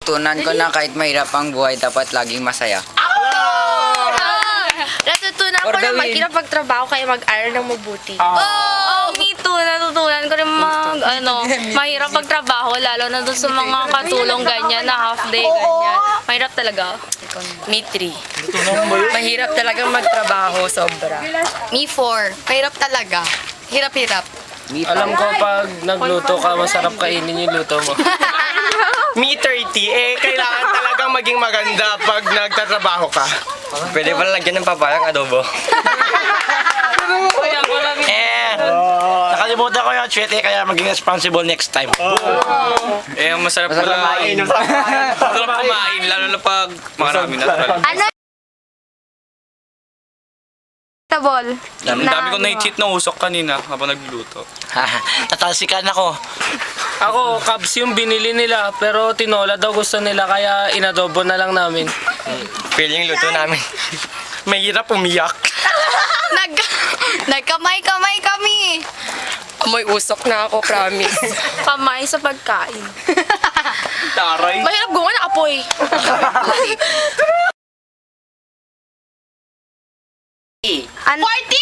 natutunan ko na kahit mahirap ang buhay, dapat laging masaya. Natutunan For ko the na win. mahirap pagtrabaho kaya mag-aral ng mabuti. Me too. Natutunan ko rin mahirap pagtrabaho, lalo na doon sa mga katulong ganyan, na half day, ganyan. Mahirap talaga. Me 3. Mahirap talaga magtrabaho, sobra. Me 4. Mahirap talaga. Hirap-hirap. Alam ko pag nagluto ka, masarap kainin yung luto mo. Me 30, kailangan talagang maging maganda pag nagtatrabaho ka. Pwede ba lagyan ng pabayang adobo? Nakalimutan ko yung chwete kaya maging responsible next time. Ang masarap pala. Masarap kumain, lalo na pag marami na. Ano? Tabol. Ang dami ko na-cheat ng usok kanina habang nagluluto. Natalsikan ako. Ako, Cubs yung binili nila, pero tinola daw gusto nila, kaya inadobo na lang namin. Feeling luto namin. Mahirap umiyak. Nagkamay-kamay kami. Amoy usok na ako, promise. Kamay sa pagkain. Taray. Mahirap gumawa ng apoy. Ano? 40